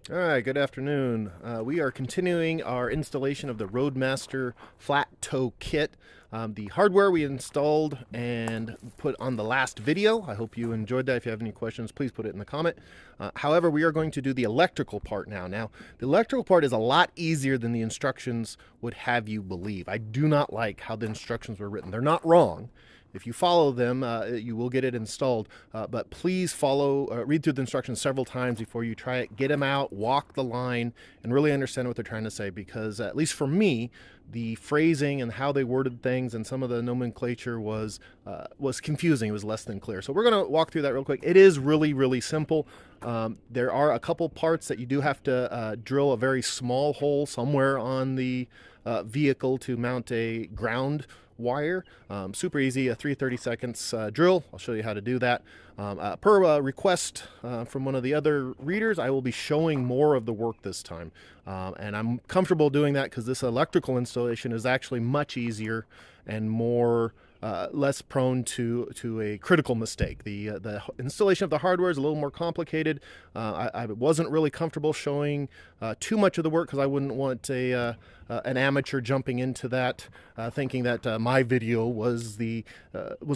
All right, good afternoon. We are continuing our installation of the Roadmaster flat toe kit. The hardware we installed and put on the last video. I hope you enjoyed that. If you have any questions, please put it in the comment. However, we are going to do the electrical part now. Now, the electrical part is a lot easier than the instructions would have you believe. I do not like how the instructions were written. They're not wrong. If you follow them, you will get it installed. But please read through the instructions several times before you try it. Get them out, walk the line, and really understand what they're trying to say. Because at least for me, the phrasing and how they worded things and some of the nomenclature was confusing. It was less than clear. So we're going to walk through that real quick. It is really, really simple. There are a couple parts that you do have to drill a very small hole somewhere on the vehicle to mount a ground wire. Super easy, a 3/32 drill. I'll show you how to do that. Per request from one of the other readers, I will be showing more of the work this time. And I'm comfortable doing that because this electrical installation is actually much easier and less prone to a critical mistake. The installation of the hardware is a little more complicated. I wasn't really comfortable showing too much of the work because I wouldn't want an amateur jumping into that thinking that my video was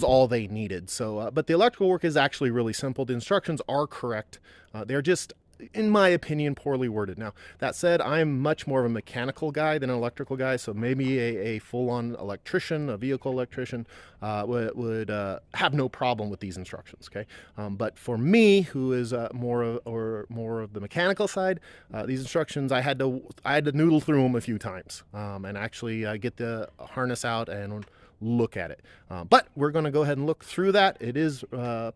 all they needed. So, but the electrical work is actually really simple. The instructions are correct. They're just, in my opinion, poorly worded. Now, that said, I'm much more of a mechanical guy than an electrical guy, so maybe a full-on electrician, a vehicle electrician, would have no problem with these instructions, okay? But for me, who is more of the mechanical side, these instructions, I had to noodle through them a few times and actually get the harness out and look at it. But we're going to go ahead and look through that. It is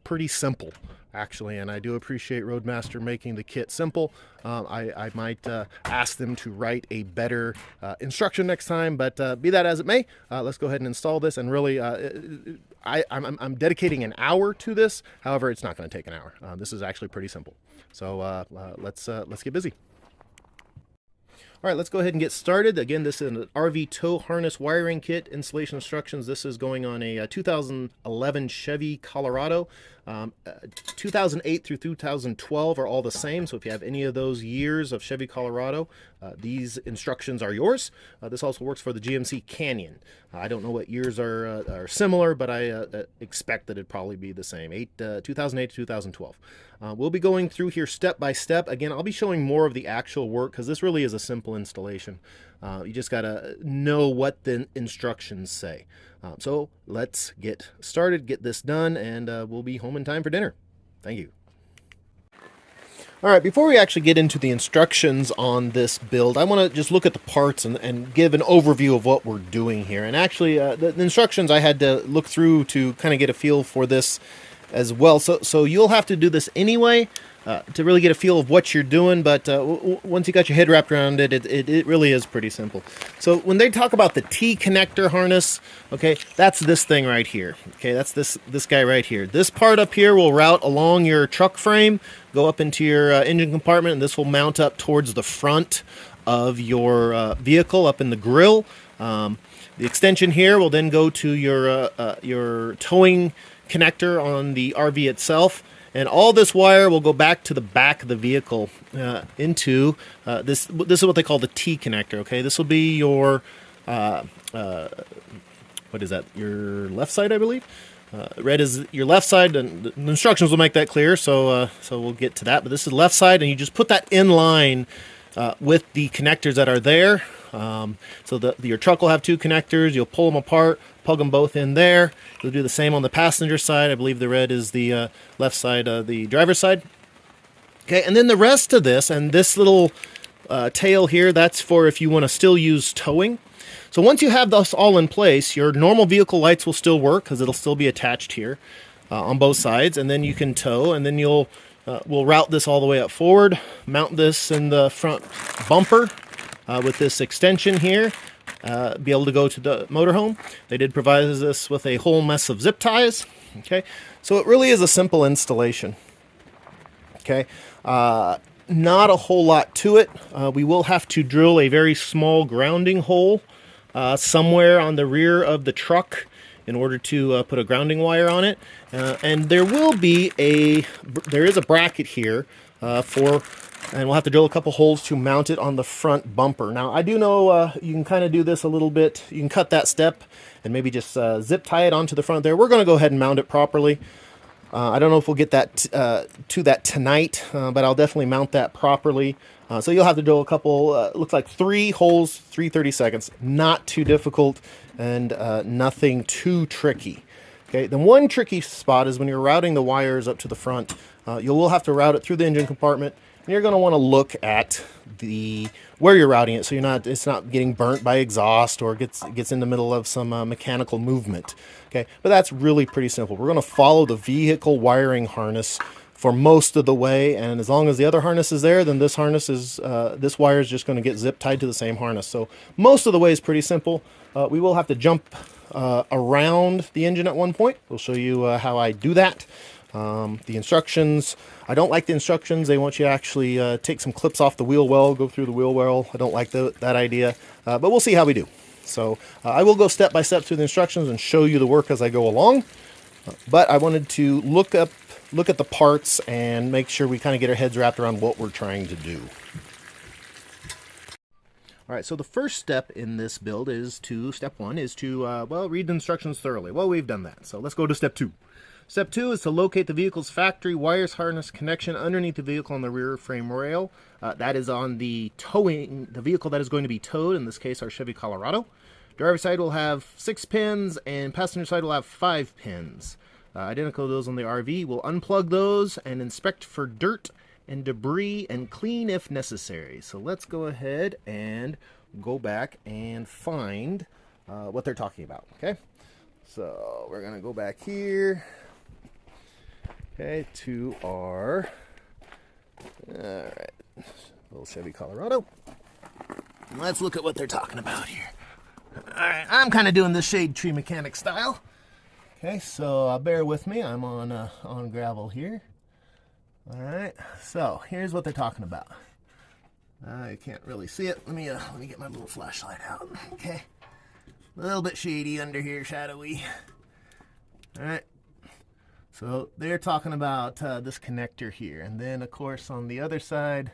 pretty simple, actually, and I do appreciate Roadmaster making the kit simple. I might ask them to write a better instruction next time, but be that as it may, let's go ahead and install this. And really, I'm dedicating an hour to this. However, it's not going to take an hour. This is actually pretty simple. So let's get busy. All right, let's go ahead and get started. Again, this is an RV tow harness wiring kit, installation instructions. This is going on a 2011 Chevy Colorado. 2008 through 2012 are all the same, so if you have any of those years of Chevy Colorado, these instructions are yours. This also works for the GMC Canyon. I don't know what years are similar, but I expect that it'd probably be the same, 2008 to 2012. We'll be going through here step by step. Again, I'll be showing more of the actual work because this really is a simple installation. You just got to know what the instructions say. So let's get started, get this done, and we'll be home in time for dinner. Thank you. All right, before we actually get into the instructions on this build, I want to just look at the parts and give an overview of what we're doing here. And actually, the instructions I had to look through to kind of get a feel for this as well. So you'll have to do this anyway to really get a feel of what you're doing, but once you got your head wrapped around it, it really is pretty simple. So when they talk about the T connector harness, okay, that's this thing right here. Okay, that's this guy right here. This part up here will route along your truck frame, go up into your engine compartment, and this will mount up towards the front of your vehicle up in the grill. The extension here will then go to your towing connector on the RV itself. And all this wire will go back to the back of the vehicle into this. This is what they call the T connector. Okay, this will be your what is that? Your left side, I believe. Red is your left side, and the instructions will make that clear. So we'll get to that. But this is left side, and you just put that in line with the connectors that are there. So your truck will have two connectors. You'll pull them apart, plug them both in there. You'll do the same on the passenger side. I believe the red is the left side of the driver's side. Okay, and then the rest of this, and this little tail here, that's for if you want to still use towing. So once you have this all in place, your normal vehicle lights will still work because it'll still be attached here on both sides, and then you can tow, and then we'll route this all the way up forward, mount this in the front bumper with this extension here. Be able to go to the motorhome. They did provide us with a whole mess of zip ties. Okay, so it really is a simple installation. Okay, not a whole lot to it. We will have to drill a very small grounding hole somewhere on the rear of the truck in order to put a grounding wire on it. And there is a bracket here for And we'll have to drill a couple holes to mount it on the front bumper. Now, I do know you can kind of do this a little bit. You can cut that step and maybe just zip tie it onto the front there. We're going to go ahead and mount it properly. I don't know if we'll get that to that tonight, but I'll definitely mount that properly. So you'll have to drill a couple, looks like 3 holes, 3 30-seconds. Not too difficult and nothing too tricky. Okay, the one tricky spot is when you're routing the wires up to the front. You will have to route it through the engine compartment. And you're going to want to look at where you're routing it, so it's not getting burnt by exhaust or gets in the middle of some mechanical movement. Okay, but that's really pretty simple. We're going to follow the vehicle wiring harness for most of the way, and as long as the other harness is there, then this wire is just going to get zip tied to the same harness. So most of the way is pretty simple. We will have to jump around the engine at one point. We'll show you how I do that. The instructions, I don't like the instructions. They want you to actually take some clips off the wheel well, go through the wheel well. I don't like that idea, but we'll see how we do. So I will go step by step through the instructions and show you the work as I go along. But I wanted to look at the parts and make sure we kind of get our heads wrapped around what we're trying to do. All right, so the first step in this build step one is to, well, read the instructions thoroughly. Well, we've done that, so let's go to step 2. Step 2 is to locate the vehicle's factory wires harness connection underneath the vehicle on the rear frame rail. That is on the vehicle that is going to be towed, in this case our Chevy Colorado. Driver's side will have 6 pins and passenger side will have 5 pins. Identical to those on the RV. We'll unplug those and inspect for dirt and debris and clean if necessary. So let's go ahead and go back and find what they're talking about, okay? So we're gonna go back here, okay, to our, all right, little Chevy Colorado. Let's look at what they're talking about here. All right, I'm kind of doing the shade tree mechanic style. Okay, so bear with me. I'm on gravel here. All right, so here's what they're talking about. I can't really see it. Let me get my little flashlight out. Okay, a little bit shady under here, shadowy. All right, so they're talking about this connector here, and then of course on the other side,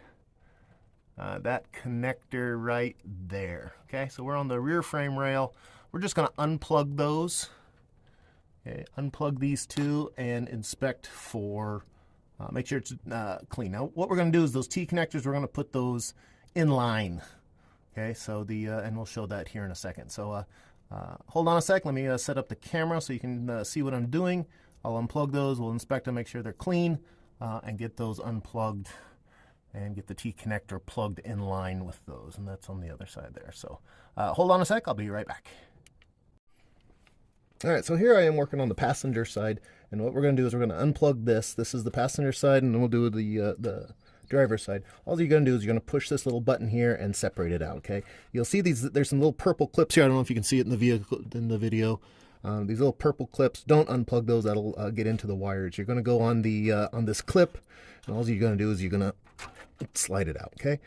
that connector right there. Okay, so we're on the rear frame rail. We're just going to unplug those. Okay, unplug these two and inspect for. Make sure it's clean. Now, what we're going to do is those T connectors, we're going to put those in line. Okay, so and we'll show that here in a second. So hold on a sec. Let me set up the camera so you can see what I'm doing. I'll unplug those. We'll inspect them, make sure they're clean, and get those unplugged and get the T connector plugged in line with those. And that's on the other side there. So hold on a sec. I'll be right back. All right, so here I am working on the passenger side, and what we're going to do is we're going to unplug this. This is the passenger side, and then we'll do the driver's side. All you're going to do is you're going to push this little button here and separate it out, okay? You'll see there's some little purple clips here. I don't know if you can see it in the video. These little purple clips, don't unplug those. That'll get into the wires. You're going to go on on this clip, and all you're going to do is you're going to slide it out, okay?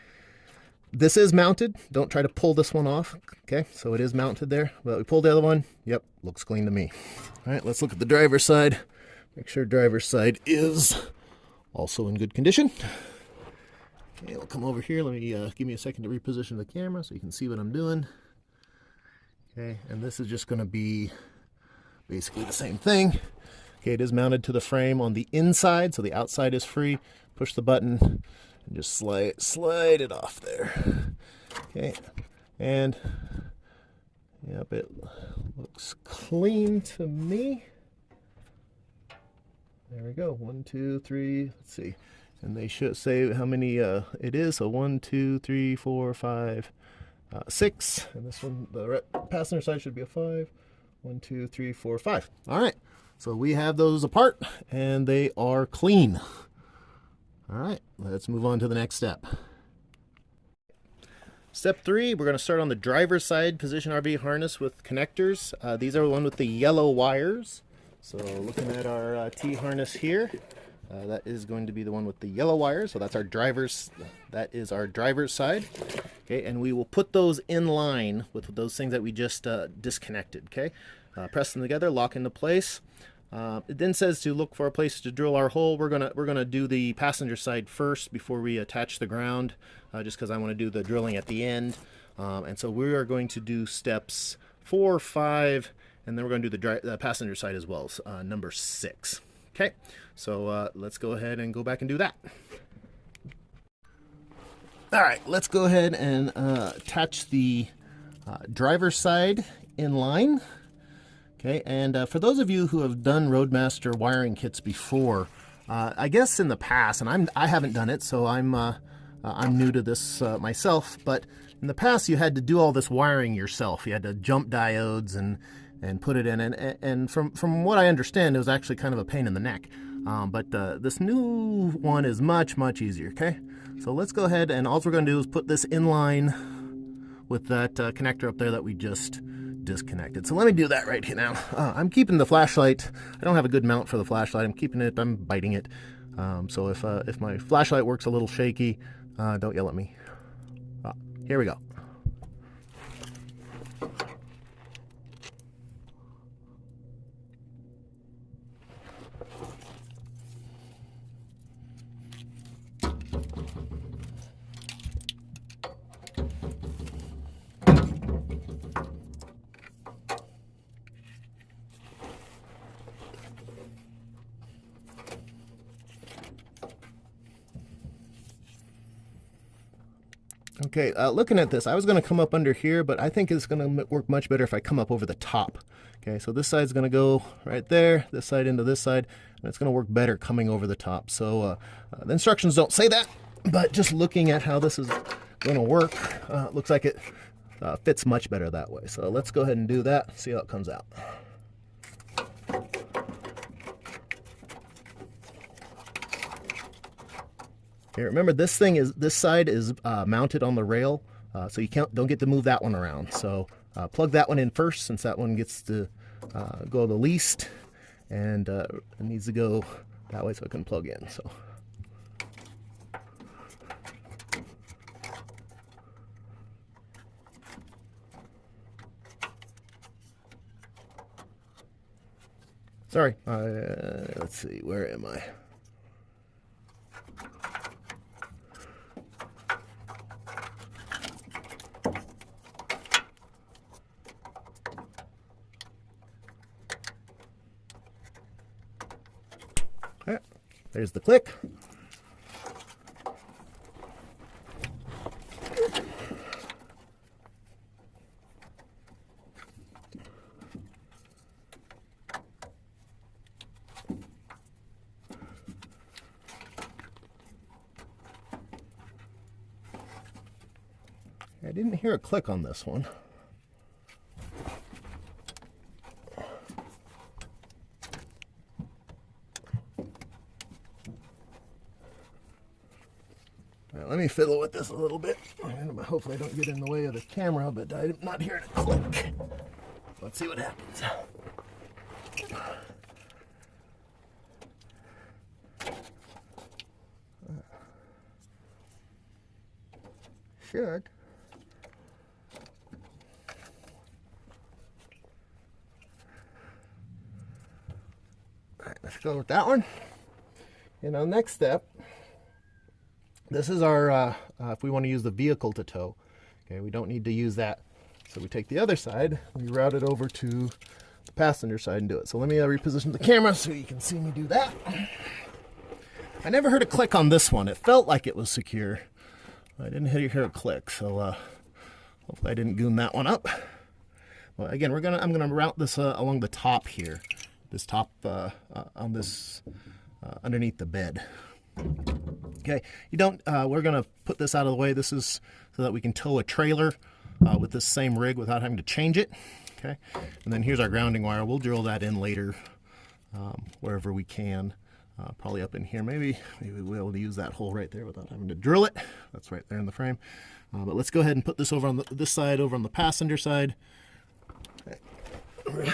This is mounted. Don't try to pull this one off. Okay, so it is mounted there. But we pulled the other one. Yep, looks clean to me. All right, let's look at the driver's side. Make sure driver's side is also in good condition. Okay, we'll come over here. Let me give me a second to reposition the camera so you can see what I'm doing. Okay, and this is just going to be basically the same thing. Okay, it is mounted to the frame on the inside, so the outside is free. Push the button. And just slide it off there. Okay, and yep, it looks clean to me. There we go. 1, 2, 3. Let's see, and they should say how many it is. So 1, 2, 3, 4, 5, 6, and this one, the passenger side, should be a 5. 1, 2, 3, 4, 5. All right, so we have those apart, and they are clean. All right, let's move on to the next step. Step 3, we're going to start on the driver's side, position RV harness with connectors. These are the one with the yellow wires. So looking at our T harness here, that is going to be the one with the yellow wires. So that's our that is our driver's side. Okay, and we will put those in line with those things that we just disconnected. Okay, press them together, lock into place. It then says to look for a place to drill our hole. We're gonna do the passenger side first before we attach the ground, just because I want to do the drilling at the end. And so we are going to do steps 4, 5, and then we're going to do the passenger side as well, so, number 6. Okay, so let's go ahead and go back and do that. All right, let's go ahead and attach the driver's side in line. Okay, and for those of you who have done Roadmaster wiring kits before, I guess in the past, and I haven't done it, so I'm new to this myself, but in the past you had to do all this wiring yourself. You had to jump diodes and put it in, and from what I understand, it was actually kind of a pain in the neck. But this new one is much easier. Okay, so let's go ahead, and all we're going to do is put this in line with that connector up there that we just disconnected. So let me do that right here now. I'm keeping the flashlight. I don't have a good mount for the flashlight. I'm biting it. So if my flashlight works a little shaky, don't yell at me. Here we go. Okay, looking at this, I was going to come up under here, but I think it's going to work much better if I come up over the top. Okay, so this side's going to go right there, this side into this side, and it's going to work better coming over the top. So the instructions don't say that, but just looking at how this is going to work, looks like it fits much better that way. So let's go ahead and do that, see how it comes out. Okay, remember this side is mounted on the rail, so you don't get to move that one around. So plug that one in first, since that one gets to go the least, and it needs to go that way so it can plug in. So. Sorry, let's see, where am I? Okay, there's the click. I didn't hear a click on this one. Right, let me fiddle with this a little bit. Hopefully I don't get in the way of the camera, but I'm not hearing a click. Let's see what happens. Should. All right, let's go with that one. And our next step, this is our, if we want to use the vehicle to tow. Okay, we don't need to use that. So we take the other side, we route it over to the passenger side and do it. So let me reposition the camera so you can see me do that. I never heard a click on this one. It felt like it was secure. I didn't hear a click, so hopefully I didn't goon that one up. Well, again, I'm gonna route this along the top here, this top on this underneath the bed. Okay, we're gonna put this out of the way. This is so that we can tow a trailer with this same rig without having to change it. Okay, and then here's our grounding wire. We'll drill that in later, wherever we can. Probably up in here. Maybe we'll be able to use that hole right there without having to drill it. That's right there in the frame. But let's go ahead and put this over on this side, over on the passenger side. Okay.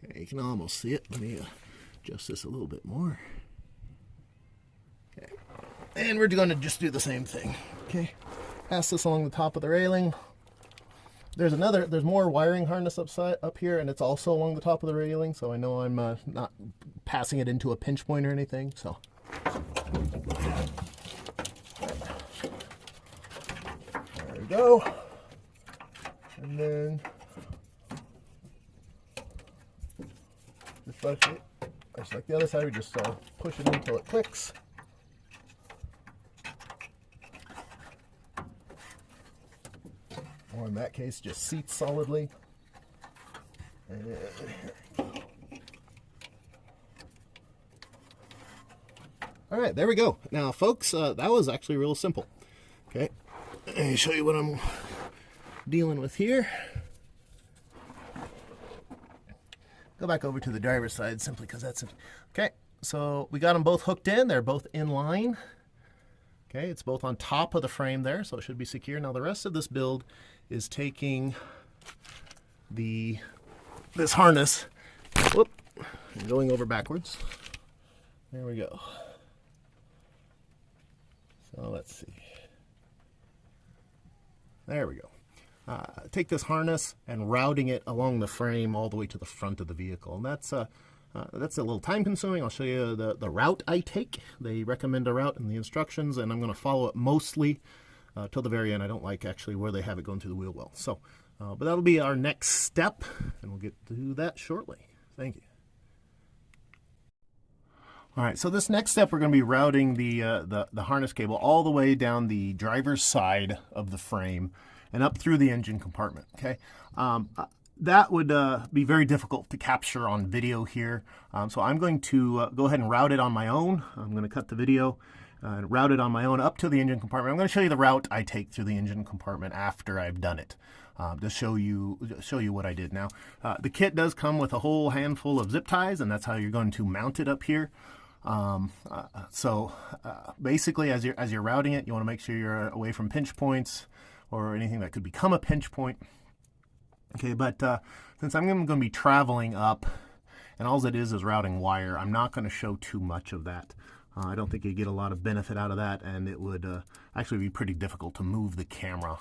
Okay, you can almost see it. Let me adjust this a little bit more. Okay. And we're going to just do the same thing. Okay, pass this along the top of the railing. There's more wiring harness up here, and it's also along the top of the railing, so I know I'm not passing it into a pinch point or anything. So there we go. And then just like the other side, we just push it in until it clicks. Or in that case, just seats solidly. And all right, there we go. Now, folks, that was actually real simple. Okay, let me show you what I'm dealing with here. Go back over to the driver's side simply because that's it. Okay, so we got them both hooked in. They're both in line. Okay, it's both on top of the frame there, so it should be secure. Now the rest of this build is taking this harness, whoop, and going over backwards. There we go. So let's see. There we go. Take this harness and routing it along the frame all the way to the front of the vehicle. And that's a little time consuming. I'll show you the route I take. They recommend a route in the instructions, and I'm going to follow it mostly till the very end. I don't like actually where they have it going through the wheel well. So, but that'll be our next step, and we'll get to that shortly. Thank you. All right, so this next step, we're going to be routing the harness cable all the way down the driver's side of the frame and up through the engine compartment, okay? That would be very difficult to capture on video here. So I'm going to go ahead and route it on my own. I'm going to cut the video and route it on my own up to the engine compartment. I'm going to show you the route I take through the engine compartment after I've done it. To show you what I did. Now, the kit does come with a whole handful of zip ties, and that's how you're going to mount it up here. Basically, as you're routing it, you want to make sure you're away from pinch points or anything that could become a pinch point. Okay, but since I'm going to be traveling up, and all it is routing wire, I'm not going to show too much of that. I don't think you get a lot of benefit out of that, and it would actually be pretty difficult to move the camera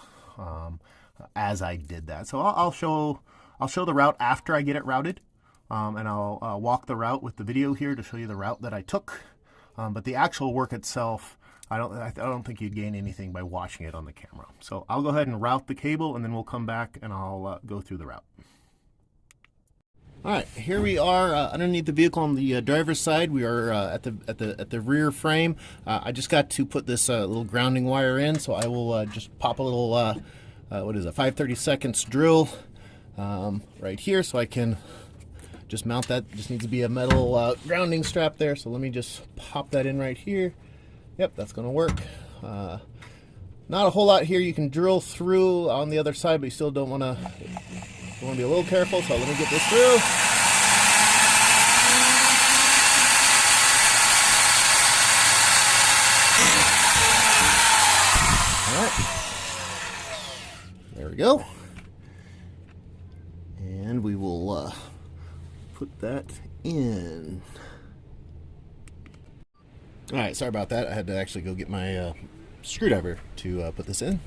as I did that. So I'll show the route after I get it routed, and I'll walk the route with the video here to show you the route that I took. But the actual work itself, I don't think you'd gain anything by watching it on the camera. So I'll go ahead and route the cable, and then we'll come back and I'll go through the route. All right, here we are underneath the vehicle on the driver's side. We are at the rear frame. I just got to put this little grounding wire in, so I will just pop a little what is it, 5/32 drill right here, so I can just mount that. Just needs to be a metal grounding strap there. So let me just pop that in right here. Yep, that's going to work. Not a whole lot here. You can drill through on the other side, but you still don't want to. You want to be a little careful. So let me get this through. All right. There we go. And we will put that in. All right, sorry about that. I had to actually go get my screwdriver to put this in.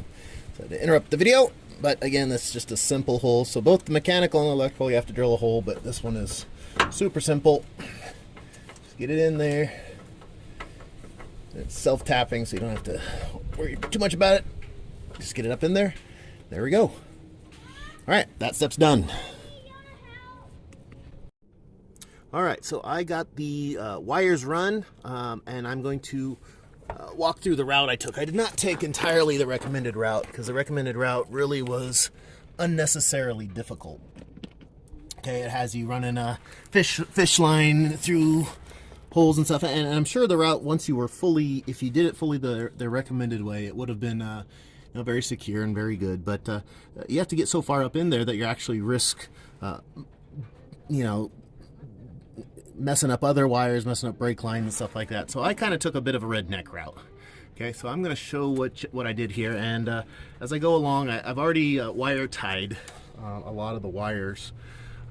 So I had to interrupt the video, but again, this is just a simple hole. So both the mechanical and electrical, you have to drill a hole, but this one is super simple. Just get it in there. It's self-tapping, so you don't have to worry too much about it. Just get it up in there. There we go. All right, that step's done. All right, so I got the wires run, and I'm going to walk through the route I took. I did not take entirely the recommended route because the recommended route really was unnecessarily difficult. Okay, it has you running a fish line through holes and stuff, and I'm sure the route, once you were fully, if you did it fully the recommended way, it would have been very secure and very good. But you have to get so far up in there that you actually risk, messing up other wires, messing up brake lines and stuff like that. So I kind of took a bit of a redneck route. Okay, so I'm going to show what I did here, and as I go along, I've already wire tied a lot of the wires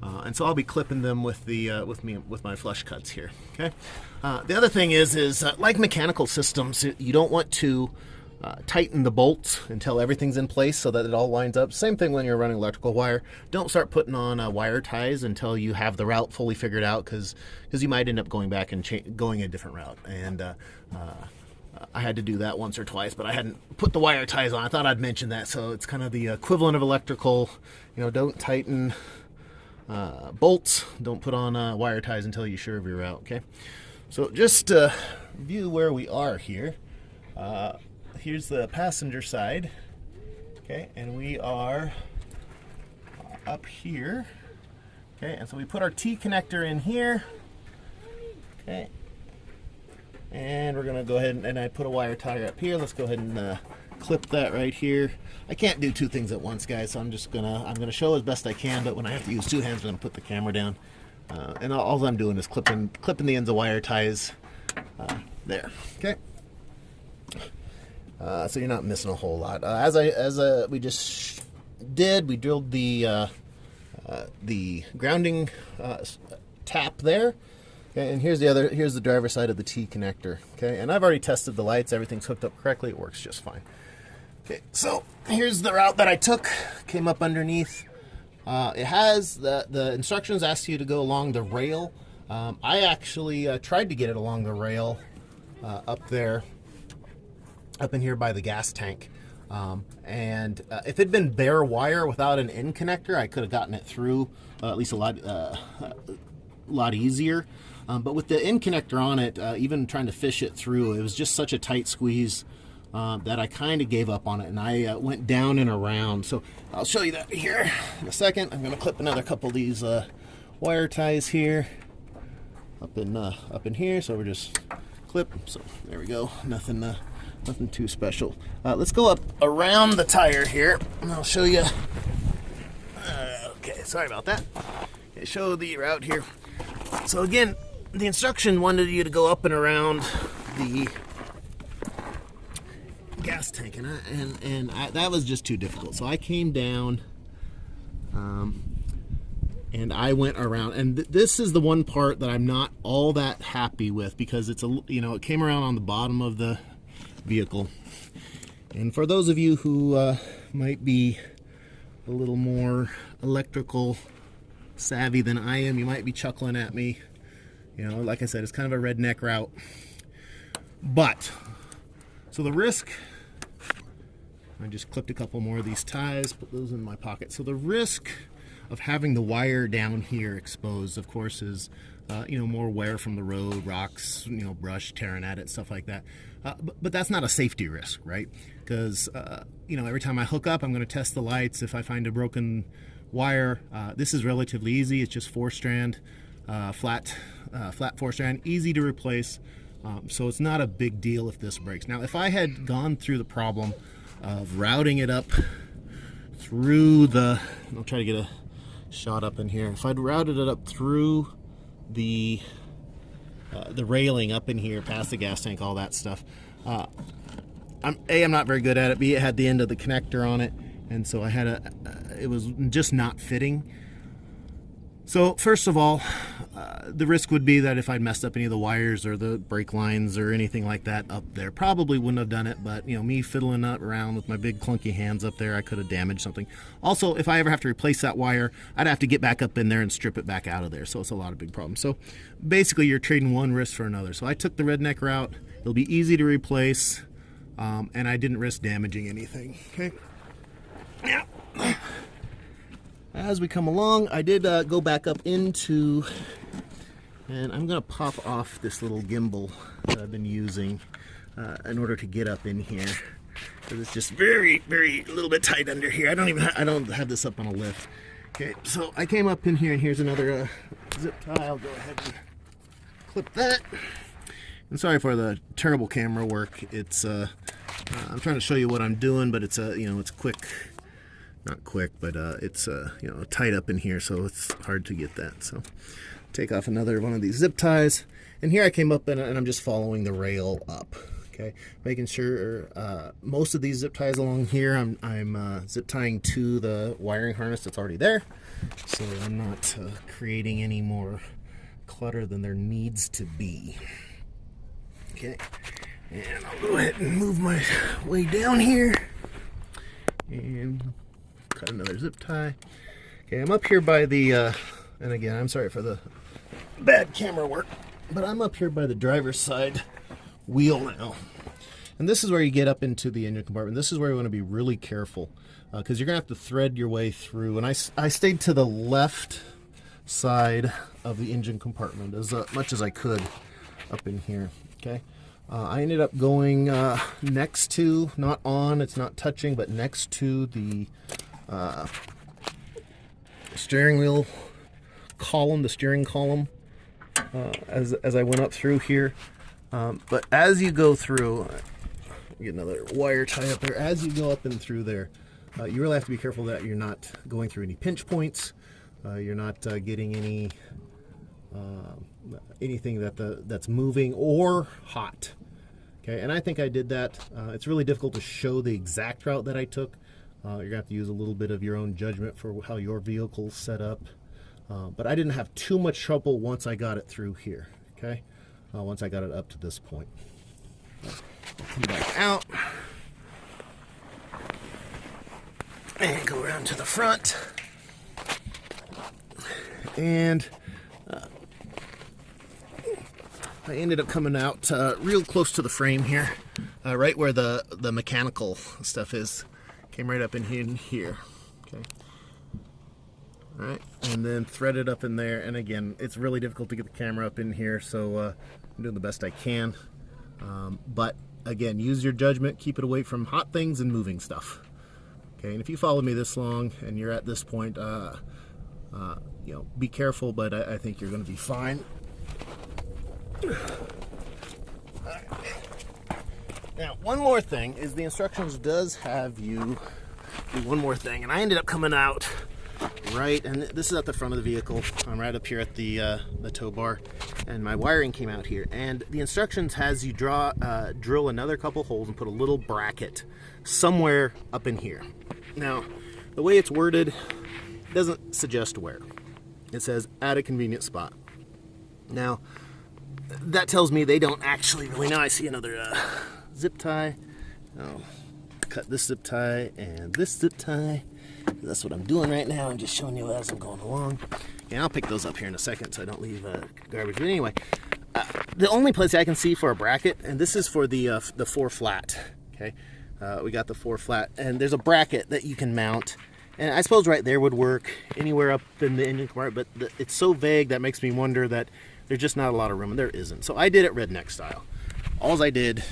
And so I'll be clipping them with the with my flush cuts here. Okay. The other thing is like mechanical systems, you don't want to tighten the bolts until everything's in place so that it all lines up. Same thing when you're running electrical wire. Don't start putting on wire ties until you have the route fully figured out, because you might end up going back and going a different route. And I had to do that once or twice, but I hadn't put the wire ties on. I thought I'd mention that. So it's kind of the equivalent of electrical. You know, don't tighten bolts. Don't put on wire ties until you're sure of your route. Okay. So just view where we are here. Here's the passenger side. Okay, and we are up here. Okay, and so we put our T connector in here. Okay. And we're gonna go ahead and I put a wire tie up here. Let's go ahead and clip that right here. I can't do two things at once, guys, so I'm gonna show as best I can, but when I have to use two hands, I'm gonna put the camera down. And all I'm doing is clipping the ends of wire ties there. Okay. So you're not missing a whole lot. As we just did, we drilled the grounding tap there. Okay, and here's the driver's side of the T connector. Okay, and I've already tested the lights. Everything's hooked up correctly. It works just fine. Okay, so here's the route that I took. Came up underneath. It has the instructions ask you to go along the rail. I actually tried to get it along the rail up there, up in here by the gas tank. And if it'd been bare wire without an end connector, I could have gotten it through at least a lot easier. But with the end connector on it, even trying to fish it through, it was just such a tight squeeze that I kind of gave up on it, and I went down and around. So I'll show you that here in a second. I'm going to clip another couple of these wire ties here up in here. So we're just clip. So there we go. Nothing too special. Let's go up around the tire here, and I'll show you. Okay, sorry about that. Okay, show the route here. So again, the instruction wanted you to go up and around the gas tank, and that was just too difficult. So I came down, and I went around. And this is the one part that I'm not all that happy with, because it came around on the bottom of the vehicle. And for those of you who might be a little more electrical savvy than I am, you might be chuckling at me. You know, like I said, it's kind of a redneck route. But so the risk, I just clipped a couple more of these ties, put those in my pocket. So the risk of having the wire down here exposed, of course, is more wear from the road, rocks, brush tearing at it, stuff like that. But that's not a safety risk, right? Because every time I hook up, I'm going to test the lights. If I find a broken wire, this is relatively easy. It's just 4-strand, flat 4-strand, easy to replace. So it's not a big deal if this breaks. Now, if I had gone through the problem of routing it up through I'll try to get a shot up in here. If I'd routed it up through the railing up in here, past the gas tank, all that stuff, I'm not very good at it. B, it had the end of the connector on it, and so I had it was just not fitting. So first of all, the risk would be that if I'd messed up any of the wires or the brake lines or anything like that up there, probably wouldn't have done it. But me fiddling around with my big clunky hands up there, I could have damaged something. Also, if I ever have to replace that wire, I'd have to get back up in there and strip it back out of there. So it's a lot of big problems. So basically, you're trading one risk for another. So I took the redneck route. It'll be easy to replace, and I didn't risk damaging anything. Okay. Yeah. As we come along, I did go back up into, and I'm going to pop off this little gimbal that I've been using in order to get up in here, because it's just very, very a little bit tight under here. I don't have this up on a lift. Okay, so I came up in here, and here's another zip tie. I'll go ahead and clip that. And sorry for the terrible camera work. It's I'm trying to show you what I'm doing, but it's it's quick. Not quick, but it's tight up in here, so it's hard to get that. So take off another one of these zip ties, and here I came up and I'm just following the rail up. Okay, making sure most of these zip ties along here, I'm zip tying to the wiring harness that's already there, so I'm not creating any more clutter than there needs to be. Okay, and I'll go ahead and move my way down here and cut another zip tie. Okay, I'm up here by the, and again, I'm sorry for the bad camera work, but I'm up here by the driver's side wheel now. And this is where you get up into the engine compartment. This is where you want to be really careful because you're going to have to thread your way through. And I stayed to the left side of the engine compartment as much as I could up in here. Okay, I ended up going next to, not on, it's not touching, but next to the steering wheel column, the steering column, as I went up through here. But as you go through, get another wire tie up there. As you go up and through there, you really have to be careful that you're not going through any pinch points. You're not getting any anything that's moving or hot. Okay, and I think I did that. It's really difficult to show the exact route that I took. You're gonna have to use a little bit of your own judgment for how your vehicle's set up. But I didn't have too much trouble once I got it through here. Okay. Once I got it up to this point. Come back out and go around to the front, and I ended up coming out real close to the frame here, right where the mechanical stuff is. Came right up in here. Okay. All right, and then threaded up in there, and again, it's really difficult to get the camera up in here, so I'm doing the best I can. But again, use your judgment, keep it away from hot things and moving stuff. Okay, and if you follow me this long and you're at this point, you know, be careful, but I think you're going to be fine. Now, one more thing is the instructions does have you do one more thing, and I ended up coming out right, and this is at the front of the vehicle. I'm right up here at the tow bar, and my wiring came out here. And the instructions has you drill another couple holes and put a little bracket somewhere up in here. Now, the way it's worded doesn't suggest where. It says at a convenient spot. Now, that tells me they don't actually really know. I see another zip tie. I'll cut this zip tie and this zip tie. That's what I'm doing right now. I'm just showing you as I'm going along. And I'll pick those up here in a second so I don't leave garbage. But anyway, the only place I can see for a bracket, and this is for the 4 flat. Okay, we got the 4 flat, and there's a bracket that you can mount. And I suppose right there would work anywhere up in the engine compartment, but it's so vague that makes me wonder that there's just not a lot of room, and there isn't. So I did it redneck style. All I did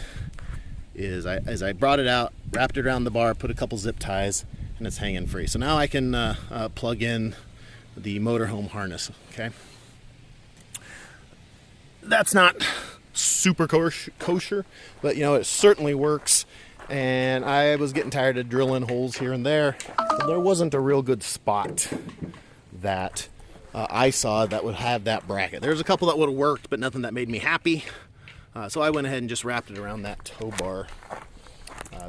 is I brought it out, wrapped it around the bar, put a couple zip ties, and it's hanging free. So now I can plug in the motorhome harness. Okay, that's not super kosher, but you know, it certainly works. And I was getting tired of drilling holes here and there. There wasn't a real good spot that I saw that would have that bracket. There's a couple that would have worked, but nothing that made me happy. So I went ahead and just wrapped it around that tow bar,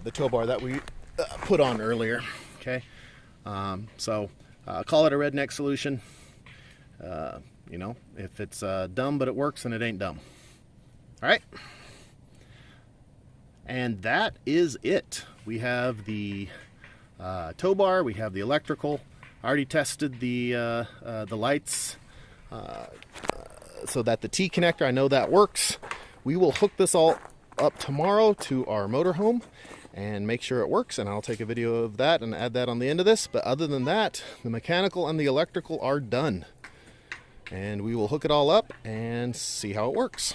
the tow bar that we put on earlier. Okay, so call it a redneck solution. You know, if it's dumb but it works, then it ain't dumb. All right. And that is it. We have the tow bar, we have the electrical. I already tested the lights so that the T connector, I know that works. We will hook this all up tomorrow to our motorhome and make sure it works, and I'll take a video of that and add that on the end of this. But other than that, the mechanical and the electrical are done. And we will hook it all up and see how it works.